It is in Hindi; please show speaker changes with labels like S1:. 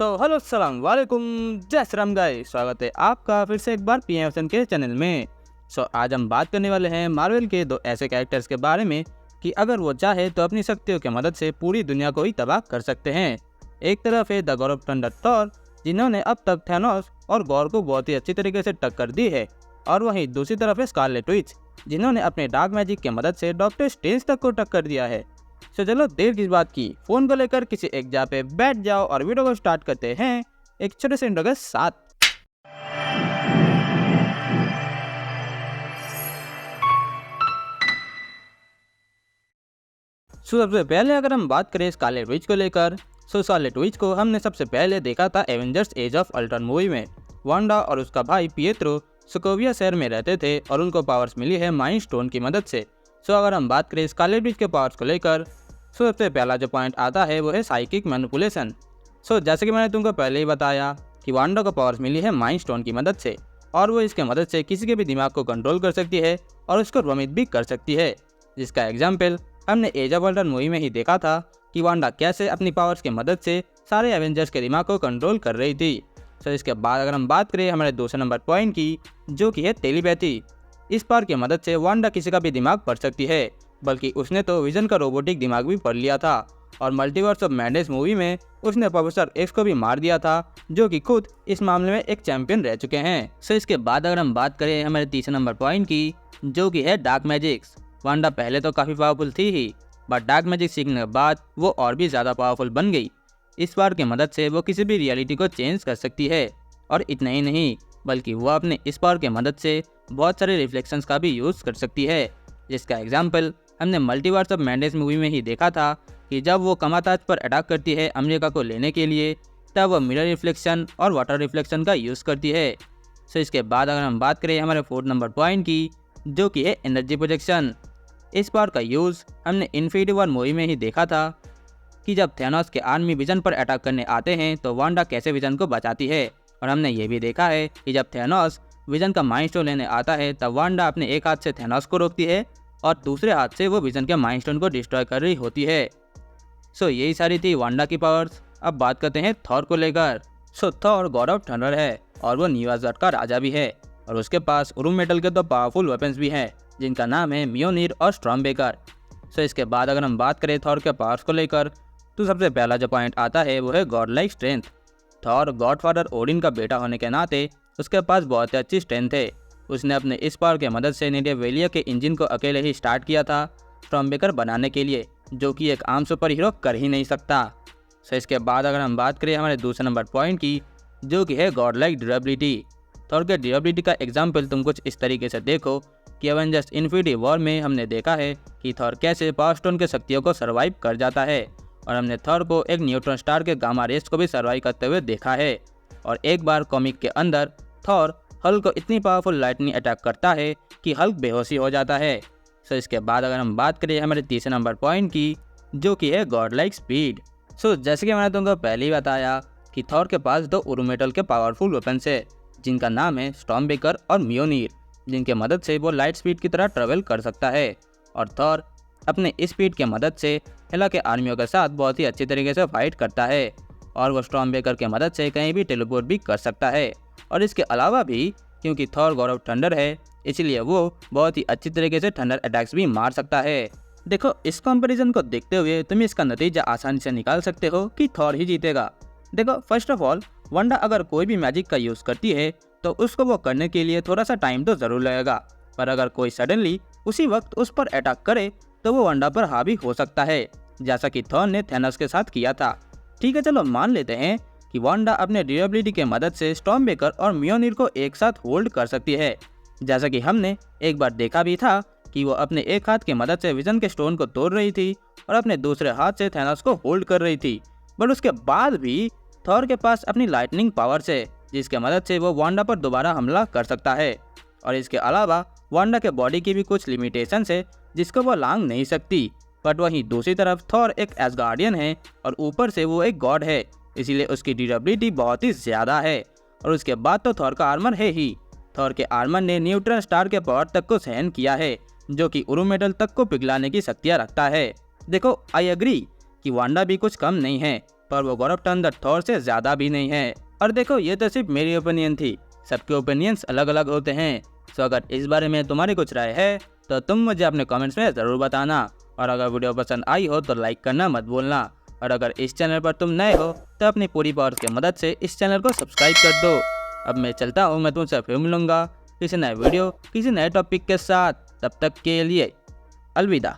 S1: हेलो अस्सलाम वालेकुम, जय श्री राम गाइस। स्वागत है आपका फिर से एक बार पीएम के चैनल में। आज हम बात करने वाले हैं मार्वल के दो ऐसे कैरेक्टर्स के बारे में कि अगर वो चाहे तो अपनी शक्तियों की मदद से पूरी दुनिया को ही तबाह कर सकते हैं। एक तरफ है the God of thunder Thor, जिन्होंने अब तक थैनोस और गॉर को बहुत ही अच्छी तरीके से टक्कर दी है, और वहीं दूसरी तरफ है स्कारलेट विच, जिन्होंने अपने डार्क मैजिक की मदद से डॉक्टर स्ट्रेंज तक को टक्कर दिया है। चलो देर किस बात की, फोन को लेकर किसी एक जगह पे बैठ जाओ और वीडियो को स्टार्ट करते हैं एक छोटे से इंट्रो के साथ। सबसे पहले अगर हम बात करें स्कारलेट विच को लेकर, स्कारलेट विच को हमने सबसे पहले देखा था Avengers age of Ultron movie में। वांडा और उसका भाई पिएत्रो सोकोविया शहर में रहते थे और उनको पावर्स मिली है माइंड स्टोन की मदद से। अगर हम बात करें स्कारलेट विच के पावर्स को लेकर, सबसे पहला जो पॉइंट आता है वो है साइकिक मैनिपुलेशन। जैसे कि मैंने तुमको पहले ही बताया कि वांडा को पावर्स मिली है माइंड स्टोन की मदद से, और वो इसके मदद से किसी के भी दिमाग को कंट्रोल कर सकती है और उसको भ्रमित भी कर सकती है, जिसका एग्जाम्पल हमने एज ऑफ अल्ट्रॉन मूवी में ही देखा था कि वांडा कैसे अपनी पावर्स की मदद से सारे एवेंजर्स के दिमाग को कंट्रोल कर रही थी। इसके बाद अगर हम बात करें हमारे दूसरे नंबर पॉइंट की, जो कि है टेलीपैथी। इस पावर की मदद से वांडा किसी का भी दिमाग पढ़ सकती है, बल्कि उसने तो विजन का रोबोटिक दिमाग भी पढ़ लिया था, और मल्टीवर्स ऑफ मैडनेस मूवी में उसने प्रोफेसर एक्स को भी मार दिया था, जो कि खुद इस मामले में एक चैंपियन रह चुके हैं। इसके बाद अगर हम बात करें हमारे तीसरे नंबर पॉइंट की, जो कि है डार्क मैजिक्स। वांडा पहले तो काफ़ी पावरफुल थी ही, बट डार्क मैजिक सीखने के बाद वो और भी ज़्यादा पावरफुल बन गई। इस पावर की मदद से वो किसी भी रियलिटी को चेंज कर सकती है, और इतना ही नहीं बल्कि वो अपने इस पावर की मदद से बहुत सारे रिफ्लेक्शंस का भी यूज़ कर सकती है, जिसका एग्जाम्पल हमने मल्टीवर्स ऑफ मैडनेस मूवी में ही देखा था कि जब वो कमाताज पर अटैक करती है अमेरिका को लेने के लिए, तब वो मिरर रिफ्लेक्शन और वाटर रिफ्लेक्शन का यूज़ करती है। इसके बाद अगर हम बात करें हमारे फोर्थ नंबर पॉइंट की, जो कि है एनर्जी प्रोजेक्शन। इस पावर का यूज़ हमने इन्फिनिटी वॉर मूवी में ही देखा था कि जब थैनोस के आर्मी विजन पर अटैक करने आते हैं तो वांडा कैसे विजन को बचाती है, और हमने ये भी देखा है कि जब थैनोस विजन का माइंड स्टोन लेने आता है तब वांडा अपने एक हाथ से थैनोस को रोकती है और दूसरे हाथ से वो विजन के माइंड स्टोन को डिस्ट्रॉय कर रही होती है। यही सारी थी वांडा की पावर्स। अब बात करते हैं थॉर को लेकर। थॉर गॉड ऑफ थंडर है और वो न्यू एसगार्ड का राजा भी है, और उसके पास उरुम मेटल के तो पावरफुल वेपन्स भी हैं, जिनका नाम है म्योनिर और स्टॉर्मबेकर। इसके बाद अगर हम बात करें थॉर के पावर्स को लेकर, तो सबसे पहला जो पॉइंट आता है वो है God like strength. Thor godfather Odin का बेटा होने के नाते उसके पास बहुत ही अच्छी स्ट्रेंथ है। उसने अपने इस पावर की मदद से निडेवेलिया के इंजन को अकेले ही स्टार्ट किया था स्टॉर्मबेकर बनाने के लिए, जो कि एक आम सुपर हीरो कर ही नहीं सकता। इसके बाद अगर हम बात करें हमारे दूसरे नंबर पॉइंट की, जो कि है गॉड लाइक ड्यूरेबिलिटी। थॉर के ड्यूरेबिलिटी का एग्जाम्पल तुम कुछ इस तरीके से देखो कि एवेंजर्स इन्फिनिटी वॉर में हमने देखा है कि थॉर कैसे पावर स्टोन के शक्तियों को सर्वाइव कर जाता है, और हमने थॉर को एक न्यूट्रॉन स्टार के गामा रेस को भी सर्वाइव करते हुए देखा है। और एक बार कॉमिक के अंदर थॉर हल्क को इतनी पावरफुल लाइटनिंग अटैक करता है कि हल्क बेहोशी हो जाता है। इसके बाद अगर हम बात करें हमारे तीसरे नंबर पॉइंट की, जो कि है गॉड लाइक स्पीड। जैसे कि मैंने तुमको पहले ही बताया कि थॉर के पास दो उरुम मेटल के पावरफुल वेपन्स है, जिनका नाम है स्टॉर्मबेकर और म्योनिर, जिनके मदद से वो लाइट स्पीड की तरह ट्रेवल कर सकता है। और थॉर अपने इस स्पीड की मदद से हेला के आर्मियों के साथ बहुत ही अच्छी तरीके से फाइट करता है, और वो स्टॉर्मबेकर की मदद से कहीं भी टेलीपोर्ट भी कर सकता है। और इसके अलावा भी क्योंकि थॉर गॉड ऑफ थंडर है, इसलिए वो बहुत ही अच्छी तरीके से थंडर अटैक्स भी मार सकता है। देखो, इस कंपैरिजन को देखते हुए तुम इसका नतीजा आसानी से निकाल सकते हो कि थॉर ही जीतेगा। देखो, फर्स्ट ऑफ ऑल वांडा अगर कोई भी मैजिक का यूज़ करती है तो उसको वो करने के लिए थोड़ा सा टाइम तो ज़रूर लगेगा, पर अगर कोई सडनली उसी वक्त उस पर अटैक करे तो वो वांडा पर हावी हो सकता है, जैसा कि थॉर ने थैनोस के साथ किया था। ठीक है, चलो मान लेते हैं कि वांडा अपने ड्यूरेबिलिटी के मदद से स्टॉर्मबेकर और म्योनिर को एक साथ होल्ड कर सकती है, जैसा कि हमने एक बार देखा भी था कि वो अपने एक हाथ की मदद से विजन के स्टोन को तोड़ रही थी और अपने दूसरे हाथ से थैनोस को होल्ड कर रही थी। बट उसके बाद भी थॉर के पास अपनी लाइटनिंग पावर्स है, जिसके मदद से वो वांडा पर दोबारा हमला कर सकता है। और इसके अलावा वांडा के बॉडी की भी कुछ लिमिटेशंस है जिसको वो लांग नहीं सकती। बट वहीं दूसरी तरफ थॉर एक एसगार्डियन है और ऊपर से वो एक गॉड है, इसीलिए उसकी ड्यूरेबिलिटी बहुत ही ज़्यादा है। और उसके बाद तो थॉर का आर्मर है ही। थॉर के आर्मर ने न्यूट्रॉन स्टार के पावर तक को सहन किया है, जो कि उरुम मेटल तक को पिघलाने की शक्तियाँ रखता है। देखो, आई एग्री कि वांडा भी कुछ कम नहीं है, पर वो गौरव द थॉर से ज़्यादा भी नहीं है। और देखो, ये तो सिर्फ मेरी ओपिनियन थी, सबके ओपिनियंस अलग अलग होते हैं। सो अगर इस बारे में तुम्हारी कुछ राय है तो तुम मुझे अपने कमेंट्स में ज़रूर बताना। और अगर वीडियो पसंद आई हो तो लाइक करना मत भूलना। और अगर इस चैनल पर तुम नए हो तो अपनी पूरी पावर की मदद से इस चैनल को सब्सक्राइब कर दो। अब मैं चलता हूँ, मैं तुमसे फिर मिलूंगा किसी नए वीडियो किसी नए टॉपिक के साथ। तब तक के लिए अलविदा।